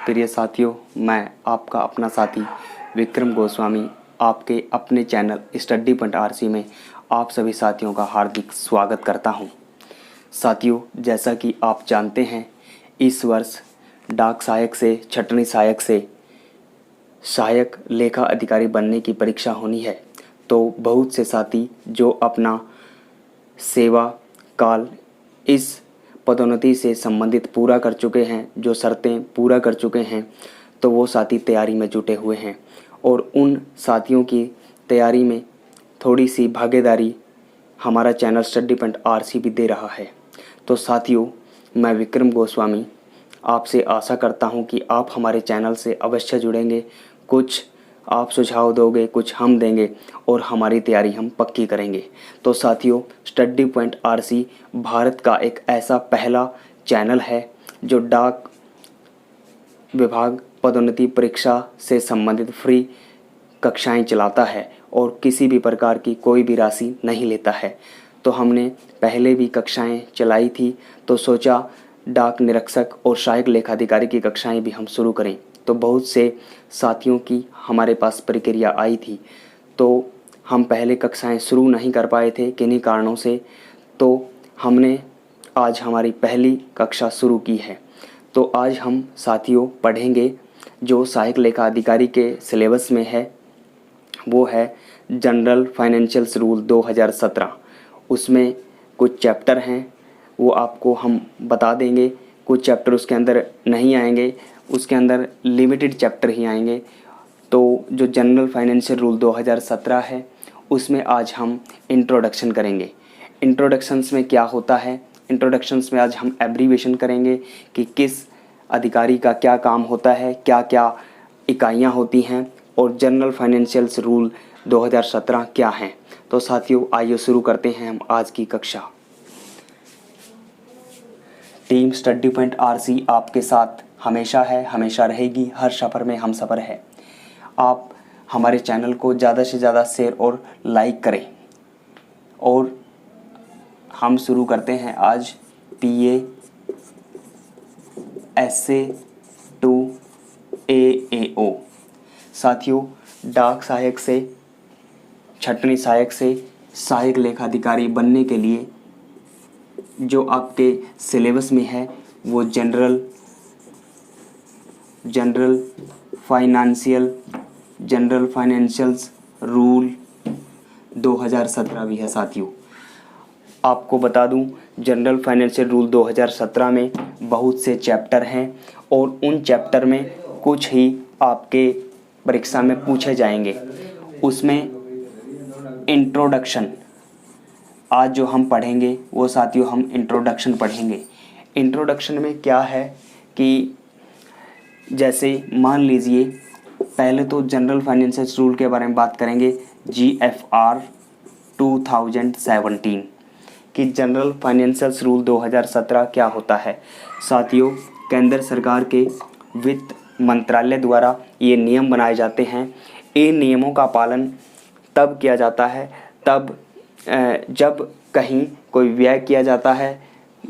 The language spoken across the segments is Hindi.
प्रिय साथियों, मैं आपका अपना साथी विक्रम गोस्वामी आपके अपने चैनल स्टडी पॉइंट आरसी में आप सभी साथियों का हार्दिक स्वागत करता हूं। साथियों, जैसा कि आप जानते हैं, इस वर्ष डाक सहायक से छटनी सहायक से सहायक लेखा अधिकारी बनने की परीक्षा होनी है। तो बहुत से साथी जो अपना सेवा काल इस पदोन्नति से संबंधित पूरा कर चुके हैं, जो शर्तें पूरा कर चुके हैं, तो वो साथी तैयारी में जुटे हुए हैं और उन साथियों की तैयारी में थोड़ी सी भागीदारी हमारा चैनल स्टडी पॉइंट आरसी भी दे रहा है। तो साथियों, मैं विक्रम गोस्वामी आपसे आशा करता हूं कि आप हमारे चैनल से अवश्य जुड़ेंगे, कुछ आप सुझाव दोगे, कुछ हम देंगे और हमारी तैयारी हम पक्की करेंगे। तो साथियों, स्टडी पॉइंट आरसी भारत का एक ऐसा पहला चैनल है जो डाक विभाग पदोन्नति परीक्षा से संबंधित फ्री कक्षाएं चलाता है और किसी भी प्रकार की कोई भी राशि नहीं लेता है। तो हमने पहले भी कक्षाएं चलाई थी, तो सोचा डाक निरीक्षक और सहायक लेखाधिकारी की कक्षाएं भी हम शुरू करें। तो बहुत से साथियों की हमारे पास प्रक्रिया आई थी, तो हम पहले कक्षाएं शुरू नहीं कर पाए थे किन्हीं कारणों से। तो हमने आज हमारी पहली कक्षा शुरू की है। तो आज हम साथियों पढ़ेंगे जो सहायक लेखा अधिकारी के सिलेबस में है, वो है जनरल फाइनेंशियल रूल 2017। उसमें कुछ चैप्टर हैं, वो आपको हम बता देंगे। कुछ चैप्टर उसके अंदर नहीं आएंगे, उसके अंदर लिमिटेड चैप्टर ही आएंगे। तो जो जनरल फाइनेंशियल रूल 2017 है, उसमें आज हम इंट्रोडक्शन करेंगे। इंट्रोडक्शंस में क्या होता है, इंट्रोडक्शंस में आज हम एब्रीविएशन करेंगे कि किस अधिकारी का क्या काम होता है, क्या क्या इकाइयाँ होती हैं और जनरल फाइनेंशियल रूल 2017 क्या हैं। तो साथियों, आइए शुरू करते हैं हम आज की कक्षा। टीम स्टडी पॉइंट आरसी आपके साथ हमेशा है, हमेशा रहेगी, हर सफ़र में हम सफ़र है। आप हमारे चैनल को ज़्यादा से ज़्यादा शेयर और लाइक करें। और हम शुरू करते हैं आज PA SA to AAO। साथियों, डाक सहायक से छटनी सहायक से सहायक लेखाधिकारी बनने के लिए जो आपके सिलेबस में है वो जनरल फाइनेंशियल्स रूल 2017 भी है। साथियों, आपको बता दूं, जनरल फाइनेंशियल रूल 2017 में बहुत से चैप्टर हैं और उन चैप्टर में कुछ ही आपके परीक्षा में पूछे जाएंगे। उसमें इंट्रोडक्शन आज जो हम पढ़ेंगे वो साथियों हम इंट्रोडक्शन पढ़ेंगे। इंट्रोडक्शन में क्या है कि जैसे मान लीजिए, पहले तो जनरल फाइनेंशियल रूल के बारे में बात करेंगे, GFR 2017 कि जनरल फाइनेंशियल रूल 2017 क्या होता है। साथियों, केंद्र सरकार के वित्त मंत्रालय द्वारा ये नियम बनाए जाते हैं। इन नियमों का पालन तब किया जाता है जब कहीं कोई व्यय किया जाता है,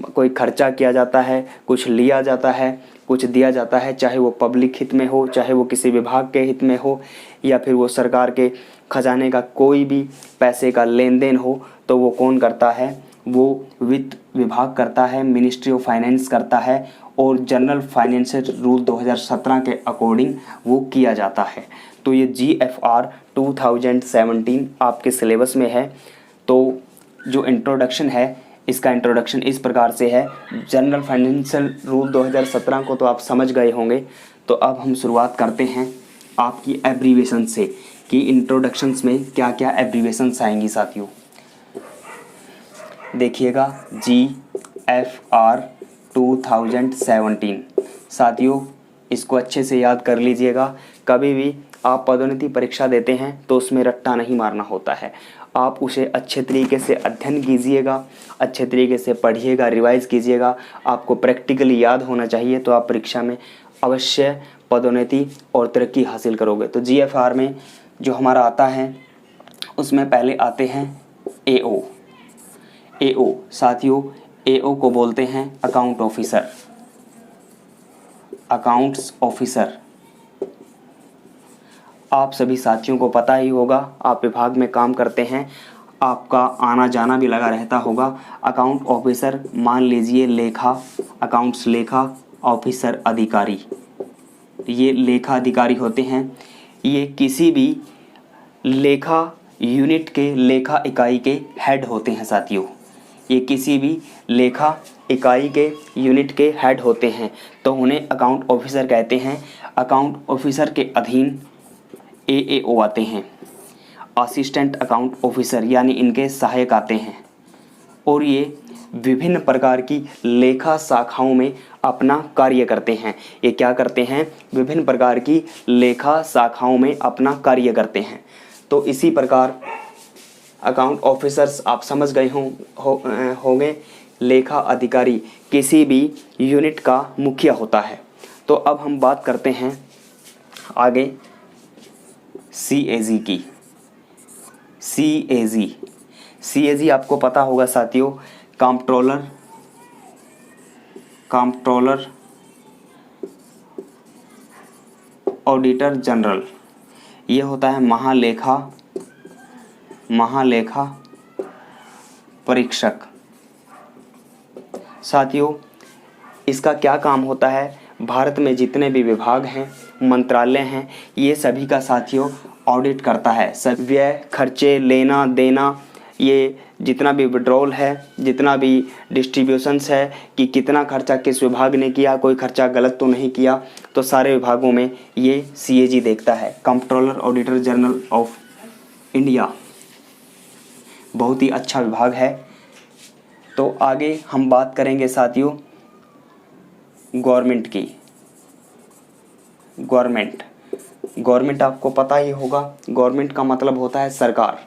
कोई खर्चा किया जाता है, कुछ लिया जाता है, कुछ दिया जाता है, चाहे वो पब्लिक हित में हो, चाहे वो किसी विभाग के हित में हो, या फिर वो सरकार के खजाने का कोई भी पैसे का लेन देन हो, तो वो कौन करता है, वो वित्त विभाग करता है, मिनिस्ट्री ऑफ फाइनेंस करता है और जनरल फाइनेंशियल रूल 2017 के अकॉर्डिंग वो किया जाता है। तो ये GFR 2017 आपके सिलेबस में है। तो जो इंट्रोडक्शन है, इसका इंट्रोडक्शन इस प्रकार से है। जनरल फाइनेंशियल रूल 2017 को तो आप समझ गए होंगे। तो अब हम शुरुआत करते हैं आपकी एब्रीविएशन से कि इंट्रोडक्शंस में क्या क्या एब्रीविएशंस आएंगी। साथियों देखिएगा, GFR 2017। साथियों, इसको अच्छे से याद कर लीजिएगा। कभी भी आप पदोन्नति परीक्षा देते हैं तो उसमें रट्टा नहीं मारना होता है। आप उसे अच्छे तरीके से अध्ययन कीजिएगा, अच्छे तरीके से पढ़िएगा, रिवाइज कीजिएगा। आपको प्रैक्टिकली याद होना चाहिए, तो आप परीक्षा में अवश्य पदोन्नति और तरक्की हासिल करोगे। तो GFR में जो हमारा आता है उसमें पहले आते हैं AO। साथियों, AO को बोलते हैं अकाउंट ऑफिसर। Accounts officer. आप सभी साथियों को पता ही होगा, आप विभाग में काम करते हैं, आपका आना जाना भी लगा रहता होगा। अकाउंट ऑफिसर मान लीजिए लेखा, अकाउंट्स लेखा ऑफिसर अधिकारी, ये लेखा अधिकारी होते हैं। ये किसी भी लेखा यूनिट के, लेखा इकाई के हेड होते हैं साथियों। ये किसी भी लेखा इकाई के यूनिट के हेड होते हैं, तो उन्हें अकाउंट ऑफिसर कहते हैं। अकाउंट ऑफिसर के अधीन AAO आते हैं, असिस्टेंट अकाउंट ऑफिसर, यानी इनके सहायक आते हैं। और ये विभिन्न प्रकार की लेखा शाखाओं में अपना कार्य करते हैं। ये क्या करते हैं? विभिन्न प्रकार की लेखा शाखाओं में अपना कार्य करते हैं। तो इसी प्रकार अकाउंट ऑफिसर्स आप समझ गए होंगे। लेखा अधिकारी किसी भी यूनिट का मुखिया होता है। तो अब हम बात करते हैं आगे CAG की। CAG आपको पता होगा साथियों, कंट्रोलर ऑडिटर जनरल। ये होता है महालेखा परीक्षक। साथियों, इसका क्या काम होता है? भारत में जितने भी विभाग हैं, मंत्रालय हैं, ये सभी का साथियों ऑडिट करता है। सब व्यय, खर्चे, लेना देना, ये जितना भी विड्रॉल है, जितना भी डिस्ट्रीब्यूशंस है, कि कितना खर्चा किस विभाग ने किया, कोई खर्चा गलत तो नहीं किया, तो सारे विभागों में ये CAG देखता है, controller auditor general of India. बहुत ही अच्छा विभाग है। तो आगे हम बात करेंगे साथियों गवर्नमेंट की। गवर्नमेंट आपको पता ही होगा, गवर्नमेंट का मतलब होता है सरकार।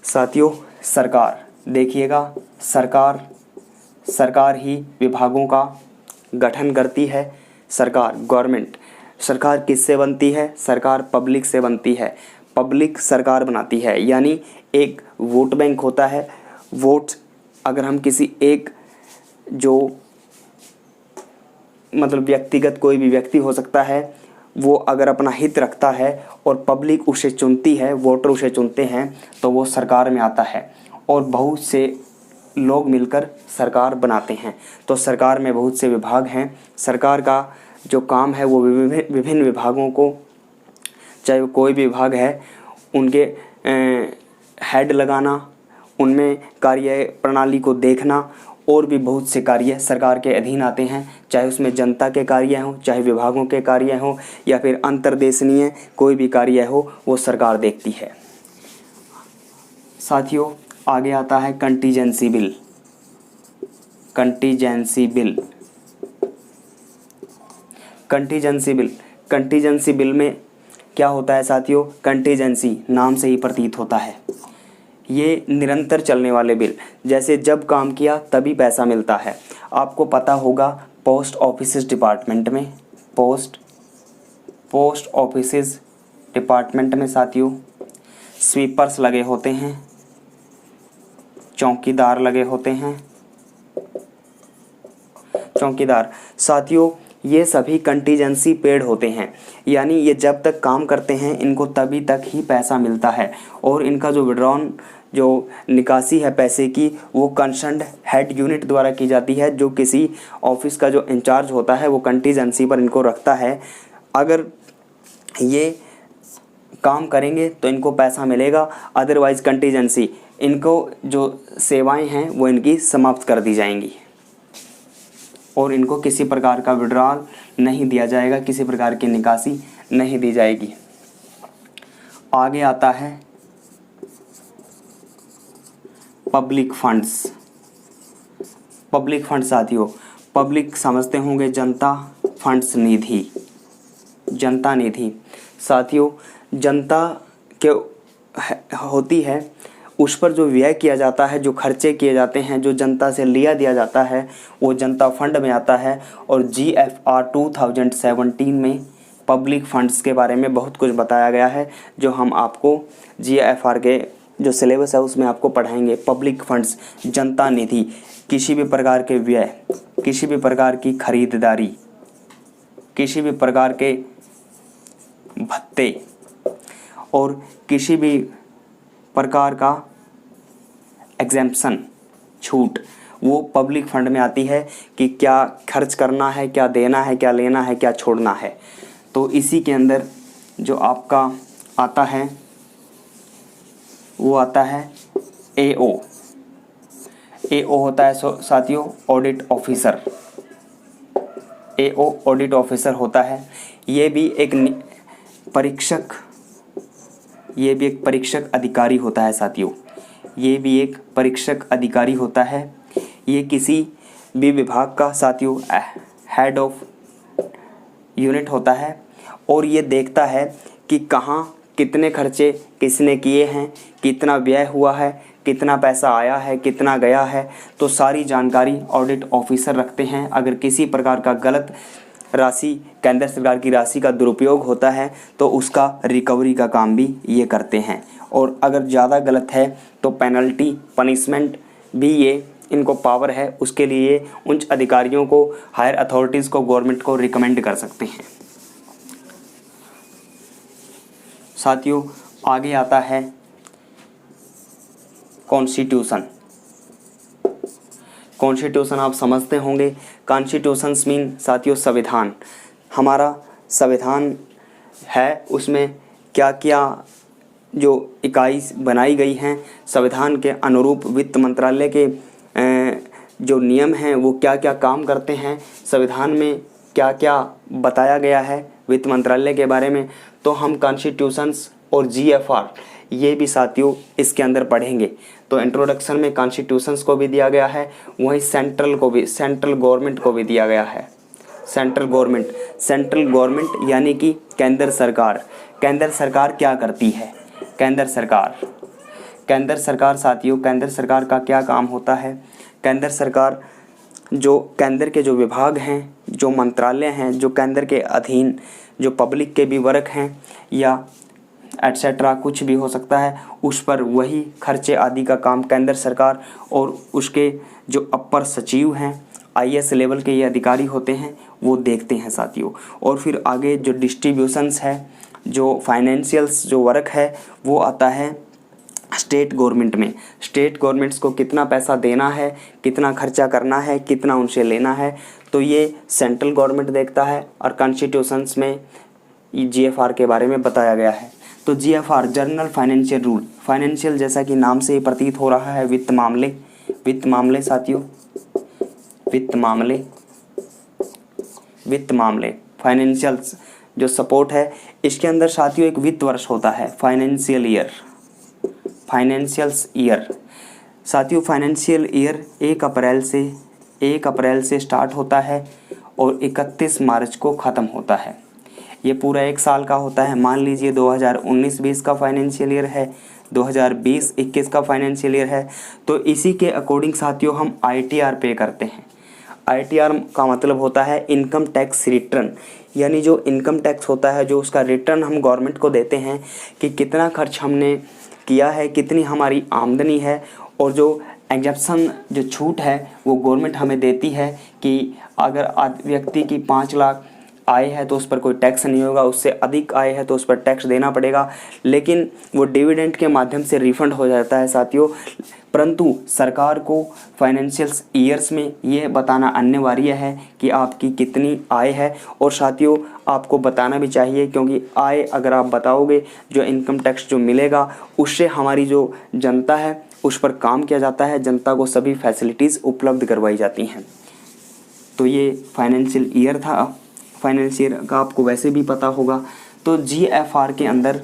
साथियों, सरकार देखिएगा, सरकार ही विभागों का गठन करती है। गवर्नमेंट, सरकार किससे बनती है? सरकार पब्लिक से बनती है। पब्लिक सरकार बनाती है, यानी एक वोट बैंक होता है। वोट अगर हम किसी एक, जो मतलब व्यक्तिगत कोई भी व्यक्ति हो सकता है, वो अगर अपना हित रखता है और पब्लिक उसे चुनती है, वोटर उसे चुनते हैं, तो वो सरकार में आता है। और बहुत से लोग मिलकर सरकार बनाते हैं। तो सरकार में बहुत से विभाग हैं। सरकार का जो काम है वो विभिन्न विभागों को, चाहे वो कोई भी विभाग है, उनके हेड लगाना, उनमें कार्य प्रणाली को देखना, और भी बहुत से कार्य सरकार के अधीन आते हैं। चाहे उसमें जनता के कार्य हों, चाहे विभागों के कार्य हों, या फिर अंतर्देशीय कोई भी कार्य हो, वो सरकार देखती है। साथियों, आगे आता है कंटीजेंसी बिल में क्या होता है साथियों? कंटीजेंसी नाम से ही प्रतीत होता है, ये निरंतर चलने वाले बिल। जैसे जब काम किया तभी पैसा मिलता है। आपको पता होगा पोस्ट ऑफिसेज डिपार्टमेंट में साथियों स्वीपर्स लगे होते हैं, चौकीदार लगे होते हैं। साथियों, ये सभी कंटीजेंसी पेड होते हैं, यानी ये जब तक काम करते हैं इनको तभी तक ही पैसा मिलता है। और इनका जो निकासी है पैसे की, वो कंसर्न्ड हेड यूनिट द्वारा की जाती है। जो किसी ऑफिस का जो इंचार्ज होता है वो कंटीजेंसी पर इनको रखता है। अगर ये काम करेंगे तो इनको पैसा मिलेगा, अदरवाइज कंटीजेंसी, इनको जो सेवाएं हैं वो इनकी समाप्त कर दी जाएंगी और इनको किसी प्रकार का विड्रॉल नहीं दिया जाएगा, किसी प्रकार की निकासी नहीं दी जाएगी। आगे आता है पब्लिक फंड्स साथियों, पब्लिक समझते होंगे जनता फंड्स निधि, जनता निधि। साथियों, जनता के होती है, उस पर जो व्यय किया जाता है, जो खर्चे किए जाते हैं, जो जनता से लिया दिया जाता है, वो जनता फंड में आता है। और GFR 2017 में पब्लिक फंड्स के बारे में बहुत कुछ बताया गया है, जो हम आपको GFR के जो सिलेबस है उसमें आपको पढ़ाएंगे। पब्लिक फंड्स, जनता निधि, किसी भी प्रकार के व्यय, किसी भी प्रकार की खरीदारी, किसी भी प्रकार के भत्ते और किसी भी प्रकार का एग्जेम्पशन छूट वो पब्लिक फंड में आती है कि क्या खर्च करना है, क्या देना है, क्या लेना है, क्या छोड़ना है। तो इसी के अंदर जो आपका आता है वो आता है AO। AO होता है साथियों audit officer. AO audit officer होता है। ये भी एक परीक्षक अधिकारी होता है साथियों। ये भी एक परीक्षक अधिकारी होता है। ये किसी भी विभाग का साथियों हेड ऑफ यूनिट होता है और ये देखता है कि कहाँ कितने खर्चे किसने किए हैं, कितना व्यय हुआ है, कितना पैसा आया है, कितना गया है। तो सारी जानकारी ऑडिट ऑफिसर रखते हैं। अगर किसी प्रकार का गलत राशि, केंद्र सरकार की राशि का दुरुपयोग होता है तो उसका रिकवरी का काम भी ये करते हैं। और अगर ज़्यादा गलत है तो पेनल्टी, पनिशमेंट भी ये इनको पावर है। उसके लिए उच्च अधिकारियों को, हायर अथॉरिटीज़ को, गवर्नमेंट को रिकमेंड कर सकते हैं। साथियों आगे आता है कॉन्स्टिट्यूशन। कॉन्स्टिट्यूशन आप समझते होंगे। कॉन्स्टिट्यूशंस मीन साथियों संविधान। हमारा संविधान है, उसमें क्या क्या जो इकाई बनाई गई हैं, संविधान के अनुरूप वित्त मंत्रालय के जो नियम हैं वो क्या क्या काम करते हैं, संविधान में क्या क्या बताया गया है वित्त मंत्रालय के बारे में। तो हम कॉन्स्टिट्यूशंस और GFR ये भी साथियों इसके अंदर पढ़ेंगे। तो इंट्रोडक्शन में कॉन्स्टिट्यूशंस को भी दिया गया है, वहीं सेंट्रल गवर्नमेंट को भी दिया गया है। सेंट्रल गवर्नमेंट यानी कि केंद्र सरकार। केंद्र सरकार क्या करती है? केंद्र सरकार साथियों, केंद्र सरकार का क्या काम होता है? केंद्र सरकार जो केंद्र के जो विभाग हैं, जो मंत्रालय हैं, जो केंद्र के अधीन जो पब्लिक के भी वर्क हैं या एटसेट्रा कुछ भी हो सकता है, उस पर वही खर्चे आदि का काम केंद्र सरकार और उसके जो अपर सचिव हैं, IAS लेवल के ये अधिकारी होते हैं, वो देखते हैं साथियों। और फिर आगे जो डिस्ट्रीब्यूशंस है, जो फाइनेंशियल्स जो वर्क है, वो आता है स्टेट गवर्नमेंट में। स्टेट गवर्नमेंट्स को कितना पैसा देना है, कितना खर्चा करना है, कितना उनसे लेना है, तो ये सेंट्रल गवर्नमेंट देखता है। और कॉन्स्टिट्यूशंस में GFR के बारे में बताया गया है। तो GFR general financial rule, financial जैसा कि नाम से ही प्रतीत हो रहा है, वित्त मामले साथियों, वित्त मामले फाइनेंशियल्स जो सपोर्ट है, इसके अंदर साथियों एक वित्त वर्ष होता है, फाइनेंशियल ईयर। साथियों फाइनेंशियल ईयर 1 अप्रैल से स्टार्ट होता है और 31 मार्च को ख़त्म होता है। ये पूरा 1 साल का होता है। मान लीजिए 2019-20 का फाइनेंशियल ईयर है, 2020-21 का फाइनेंशियल ईयर है, तो इसी के अकॉर्डिंग साथियों हम ITR पे करते हैं। ITR का मतलब होता है इनकम टैक्स रिटर्न, यानी जो इनकम टैक्स होता है, जो उसका रिटर्न हम गवर्नमेंट को देते हैं कि कितना खर्च हमने किया है, कितनी हमारी आमदनी है, और जो एग्जेम्पशन जो छूट है वो गवर्नमेंट हमें देती है कि अगर व्यक्ति की 5 लाख आय है तो उस पर कोई टैक्स नहीं होगा, उससे अधिक आय है तो उस पर टैक्स देना पड़ेगा, लेकिन वो डिविडेंड के माध्यम से रिफंड हो जाता है साथियों। परंतु सरकार को फाइनेंशियल ईयर्स में ये बताना अनिवार्य है कि आपकी कितनी आय है। और साथियों आपको बताना भी चाहिए, क्योंकि आय अगर आप बताओगे, जो इनकम टैक्स जो मिलेगा उससे हमारी जो जनता है उस पर काम किया जाता है, जनता को सभी फैसिलिटीज़ उपलब्ध करवाई जाती हैं। तो ये फाइनेंशियल ईयर था। फाइनेंशियल का आपको वैसे भी पता होगा। तो GFR के अंदर,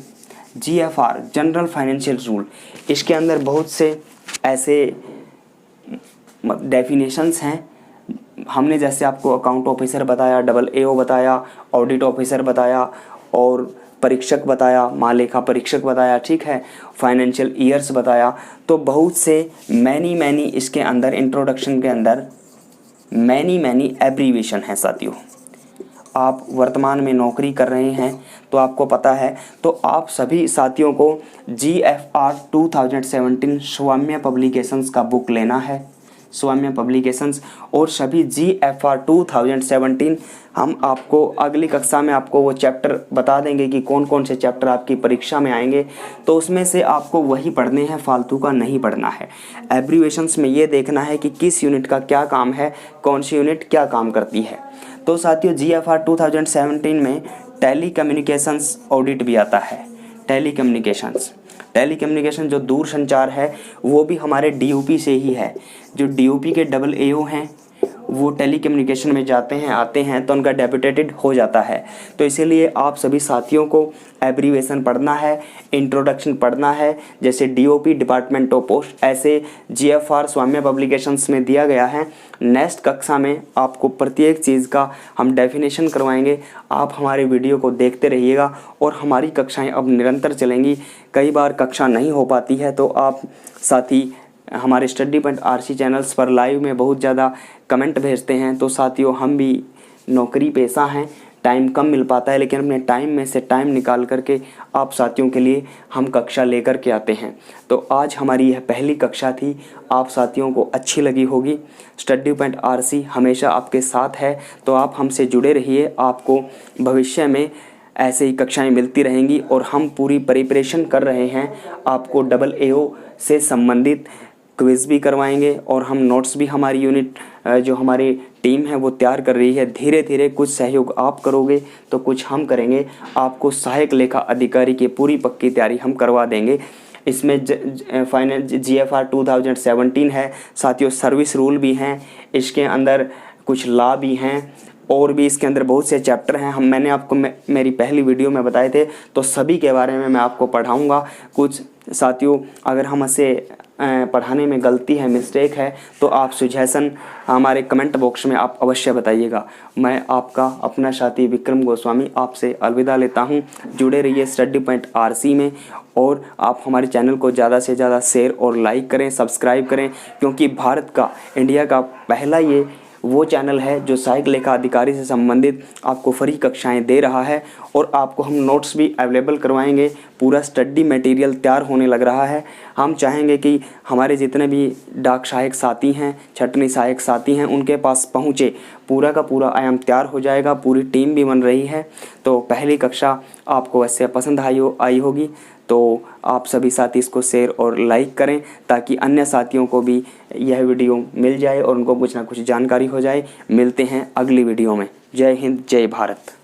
GFR जनरल फाइनेंशियल रूल, इसके अंदर बहुत से ऐसे डेफिनेशंस हैं। हमने जैसे आपको अकाउंट ऑफिसर बताया, AO बताया, ऑडिट ऑफिसर बताया और परीक्षक बताया, महालेखा परीक्षक बताया, ठीक है, फाइनेंशियल ईयर्स बताया। तो बहुत से मैनी इसके अंदर इंट्रोडक्शन के अंदर मैनी एब्रीविएशन है साथियों। आप वर्तमान में नौकरी कर रहे हैं तो आपको पता है, तो आप सभी साथियों को GFR 2017 स्वाम्य पब्लिकेशंस का बुक लेना है। स्वाम्य पब्लिकेशंस और सभी GFR 2017 हम आपको अगली कक्षा में आपको वो चैप्टर बता देंगे कि कौन कौन से चैप्टर आपकी परीक्षा में आएंगे। तो उसमें से आपको वही पढ़ने हैं, फालतू का नहीं पढ़ना है। एब्रीवेशंस में ये देखना है कि किस यूनिट का क्या काम है, कौन सी यूनिट क्या काम करती है। तो साथियों GFR 2017 में टेलीकम्युनिकेशंस ऑडिट भी आता है। टेलीकम्युनिकेशन जो दूर संचार है वो भी हमारे DOP से ही है। जो DOP के AAO हैं वो टेलीकम्युनिकेशन में जाते हैं, आते हैं तो उनका डेप्यूटेटेड हो जाता है। तो इसीलिए आप सभी साथियों को एब्रीवेशन पढ़ना है, इंट्रोडक्शन पढ़ना है। जैसे DOP डिपार्टमेंट ऑफ पोस्ट, ऐसे GFR स्वाम्य पब्लिकेशंस में दिया गया है। नेक्स्ट कक्षा में आपको प्रत्येक चीज़ का हम डेफिनेशन करवाएंगे। आप हमारे वीडियो को देखते रहिएगा और हमारी कक्षाएं अब निरंतर चलेंगी। कई बार कक्षा नहीं हो पाती है तो आप साथी हमारे study.rc चैनल्स पर लाइव में बहुत ज़्यादा कमेंट भेजते हैं। तो साथियों हम भी नौकरी पेशा हैं, टाइम कम मिल पाता है, लेकिन अपने टाइम में से टाइम निकाल करके आप साथियों के लिए हम कक्षा लेकर के आते हैं। तो आज हमारी यह पहली कक्षा थी, आप साथियों को अच्छी लगी होगी। study.rc हमेशा आपके साथ है, तो आप हमसे जुड़े रहिए। आपको भविष्य में ऐसे ही कक्षाएं मिलती रहेंगी और हम पूरी प्रिपरेशन कर रहे हैं। आपको AAO से संबंधित क्विज़ भी करवाएंगे और हम नोट्स भी हमारी यूनिट जो हमारी टीम है वो तैयार कर रही है। धीरे धीरे कुछ सहयोग आप करोगे तो कुछ हम करेंगे। आपको सहायक लेखा अधिकारी की पूरी पक्की तैयारी हम करवा देंगे। इसमें फाइनल GFR 2017 है साथियों। सर्विस रूल भी हैं, इसके अंदर कुछ लॉ भी हैं और भी इसके अंदर बहुत से चैप्टर हैं। मैंने आपको मेरी पहली वीडियो में बताए थे, तो सभी के बारे में मैं आपको पढ़ाऊंगा। कुछ साथियों अगर हमसे पढ़ाने में गलती है, मिस्टेक है, तो आप सुजेशन हमारे कमेंट बॉक्स में आप अवश्य बताइएगा। मैं आपका अपना साथी विक्रम गोस्वामी आपसे अलविदा लेता हूं। जुड़े रहिए study.rc में और आप हमारे चैनल को ज़्यादा से ज़्यादा शेयर और लाइक करें, सब्सक्राइब करें, क्योंकि भारत का, इंडिया का पहला ये वो चैनल है जो सहायक लेखा अधिकारी से संबंधित आपको फ्री कक्षाएं दे रहा है। और आपको हम नोट्स भी अवेलेबल करवाएंगे। पूरा स्टडी मटेरियल तैयार होने लग रहा है। हम चाहेंगे कि हमारे जितने भी डाक सहायक साथी हैं, छटनी सहायक साथी हैं, उनके पास पहुँचे। पूरा का पूरा आयाम तैयार हो जाएगा, पूरी टीम भी बन रही है। तो पहली कक्षा आपको वैसे पसंद आई होगी। तो आप सभी साथी इसको शेयर और लाइक करें ताकि अन्य साथियों को भी यह वीडियो मिल जाए और उनको कुछ ना कुछ जानकारी हो जाए। मिलते हैं अगली वीडियो में। जय हिंद, जय भारत।